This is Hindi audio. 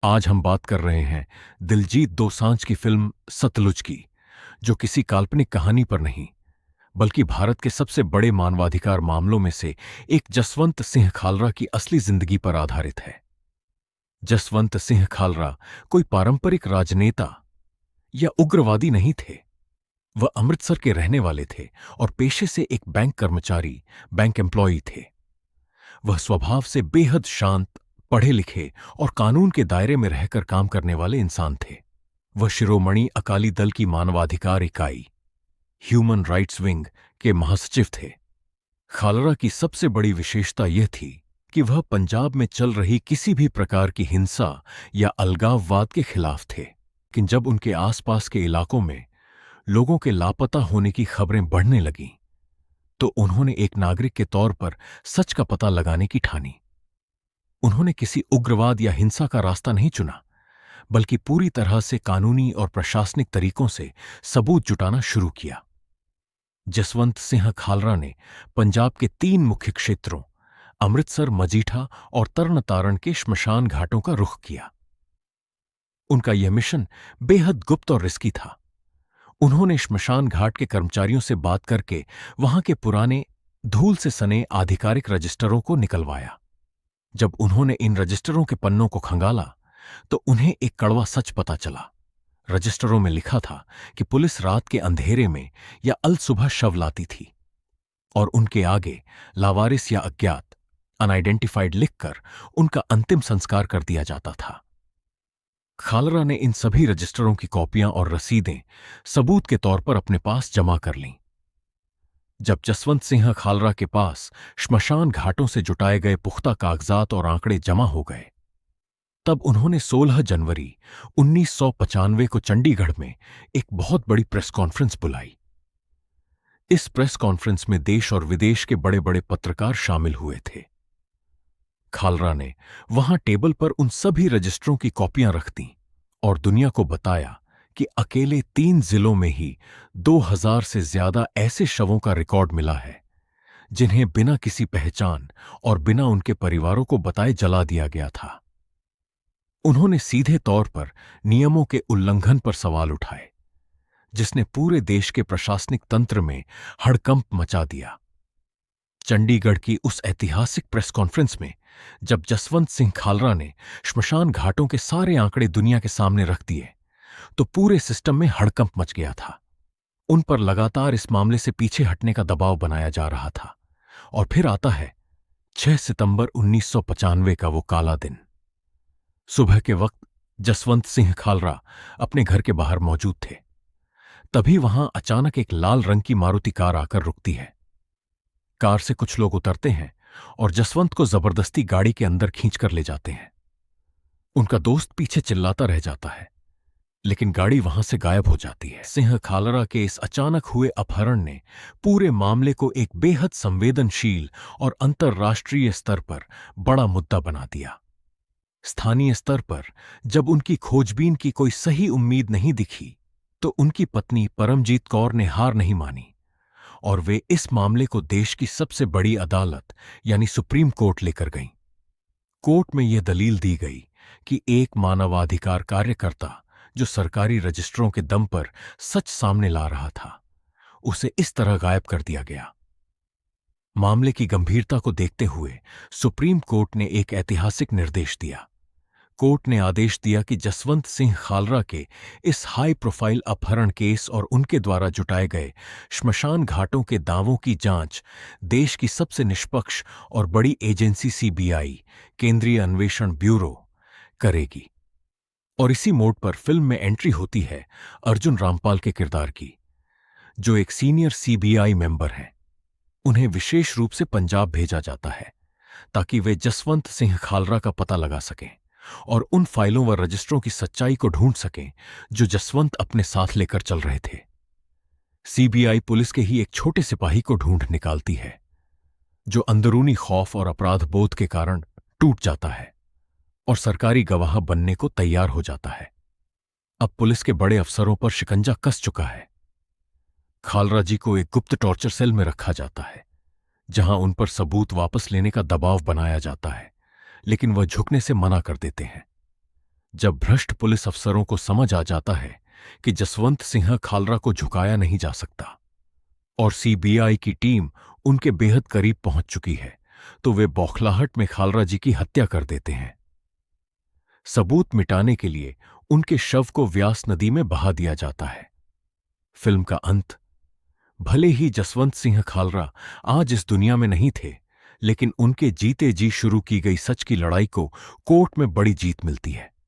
आज हम बात कर रहे हैं दिलजीत दोसांझ की फिल्म सतलुज की, जो किसी काल्पनिक कहानी पर नहीं बल्कि भारत के सबसे बड़े मानवाधिकार मामलों में से एक जसवंत सिंह खालरा की असली जिंदगी पर आधारित है। जसवंत सिंह खालरा कोई पारंपरिक राजनेता या उग्रवादी नहीं थे। वह अमृतसर के रहने वाले थे और पेशे से एक बैंक कर्मचारी, बैंक एम्प्लॉई थे। वह स्वभाव से बेहद शांत, पढ़े लिखे और कानून के दायरे में रहकर काम करने वाले इंसान थे। वह शिरोमणि अकाली दल की मानवाधिकार इकाई, ह्यूमन राइट्स विंग के महासचिव थे। खालरा की सबसे बड़ी विशेषता यह थी कि वह पंजाब में चल रही किसी भी प्रकार की हिंसा या अलगाववाद के खिलाफ थे। लेकिन जब उनके आसपास के इलाकों में लोगों के लापता होने की खबरें बढ़ने लगीं, तो उन्होंने एक नागरिक के तौर पर सच का पता लगाने की ठानी। उन्होंने किसी उग्रवाद या हिंसा का रास्ता नहीं चुना, बल्कि पूरी तरह से कानूनी और प्रशासनिक तरीकों से सबूत जुटाना शुरू किया। जसवंत सिंह खालरा ने पंजाब के 3 मुख्य क्षेत्रों अमृतसर, मजीठा और तरन तारण के श्मशान घाटों का रुख किया। उनका यह मिशन बेहद गुप्त और रिस्की था। उन्होंने श्मशान घाट के कर्मचारियों से बात करके वहां के पुराने, धूल से सने आधिकारिक रजिस्टरों को निकलवाया। जब उन्होंने इन रजिस्टरों के पन्नों को खंगाला, तो उन्हें एक कड़वा सच पता चला। रजिस्टरों में लिखा था कि पुलिस रात के अंधेरे में या अल सुबह शव लाती थी और उनके आगे लावारिस या अज्ञात, अनआइडेंटिफाइड लिखकर उनका अंतिम संस्कार कर दिया जाता था। खालरा ने इन सभी रजिस्टरों की कॉपियां और रसीदें सबूत के तौर पर अपने पास जमा कर लीं। जब जसवंत सिंह खालरा के पास श्मशान घाटों से जुटाए गए पुख्ता कागजात और आंकड़े जमा हो गए, तब उन्होंने 16 जनवरी 1995 को चंडीगढ़ में एक बहुत बड़ी प्रेस कॉन्फ्रेंस बुलाई। इस प्रेस कॉन्फ्रेंस में देश और विदेश के बड़े बड़े पत्रकार शामिल हुए थे। खालरा ने वहां टेबल पर उन सभी रजिस्टरों की कॉपियां रख दीं और दुनिया को बताया कि अकेले 3 जिलों में ही 2000 से ज्यादा ऐसे शवों का रिकॉर्ड मिला है, जिन्हें बिना किसी पहचान और बिना उनके परिवारों को बताए जला दिया गया था। उन्होंने सीधे तौर पर नियमों के उल्लंघन पर सवाल उठाए, जिसने पूरे देश के प्रशासनिक तंत्र में हड़कंप मचा दिया। चंडीगढ़ की उस ऐतिहासिक प्रेस कॉन्फ्रेंस में जब जसवंत सिंह खालरा ने श्मशान घाटों के सारे आंकड़े दुनिया के सामने रख दिए, तो पूरे सिस्टम में हड़कंप मच गया था। उन पर लगातार इस मामले से पीछे हटने का दबाव बनाया जा रहा था। और फिर आता है 6 सितंबर 1995 का वो काला दिन। सुबह के वक्त जसवंत सिंह खालरा अपने घर के बाहर मौजूद थे। तभी वहां अचानक एक लाल रंग की मारुति कार आकर रुकती है। कार से कुछ लोग उतरते हैं और जसवंत को जबरदस्ती गाड़ी के अंदर खींचकर ले जाते हैं। उनका दोस्त पीछे चिल्लाता रह जाता है, लेकिन गाड़ी वहां से गायब हो जाती है। सिंह खालरा के इस अचानक हुए अपहरण ने पूरे मामले को एक बेहद संवेदनशील और अंतर्राष्ट्रीय स्तर पर बड़ा मुद्दा बना दिया। स्थानीय स्तर पर जब उनकी खोजबीन की कोई सही उम्मीद नहीं दिखी, तो उनकी पत्नी परमजीत कौर ने हार नहीं मानी और वे इस मामले को देश की सबसे बड़ी अदालत यानी सुप्रीम कोर्ट लेकर गईं। कोर्ट में यह दलील दी गई कि एक मानवाधिकार कार्यकर्ता जो सरकारी रजिस्टरों के दम पर सच सामने ला रहा था, उसे इस तरह गायब कर दिया गया। मामले की गंभीरता को देखते हुए सुप्रीम कोर्ट ने एक ऐतिहासिक निर्देश दिया। कोर्ट ने आदेश दिया कि जसवंत सिंह खालरा के इस हाई प्रोफाइल अपहरण केस और उनके द्वारा जुटाए गए श्मशान घाटों के दावों की जांच देश की सबसे निष्पक्ष और बड़ी एजेंसी सीबीआई, केंद्रीय अन्वेषण ब्यूरो, करेगी। और इसी मोड पर फिल्म में एंट्री होती है अर्जुन रामपाल के किरदार की, जो एक सीनियर सीबीआई मेंबर हैं। उन्हें विशेष रूप से पंजाब भेजा जाता है ताकि वे जसवंत सिंह खालरा का पता लगा सकें और उन फाइलों व रजिस्टरों की सच्चाई को ढूंढ सकें जो जसवंत अपने साथ लेकर चल रहे थे। सीबीआई पुलिस के ही एक छोटे सिपाही को ढूंढ निकालती है, जो अंदरूनी खौफ और अपराध बोध के कारण टूट जाता है और सरकारी गवाह बनने को तैयार हो जाता है। अब पुलिस के बड़े अफसरों पर शिकंजा कस चुका है। खालरा जी को एक गुप्त टॉर्चर सेल में रखा जाता है, जहां उन पर सबूत वापस लेने का दबाव बनाया जाता है, लेकिन वह झुकने से मना कर देते हैं। जब भ्रष्ट पुलिस अफसरों को समझ आ जाता है कि जसवंत सिंह खालरा को झुकाया नहीं जा सकता और सीबीआई की टीम उनके बेहद करीब पहुंच चुकी है, तो वे बौखलाहट में खालरा जी की हत्या कर देते हैं। सबूत मिटाने के लिए उनके शव को व्यास नदी में बहा दिया जाता है। फिल्म का अंत, भले ही जसवंत सिंह खालरा आज इस दुनिया में नहीं थे, लेकिन उनके जीते जी शुरू की गई सच की लड़ाई को कोर्ट में बड़ी जीत मिलती है।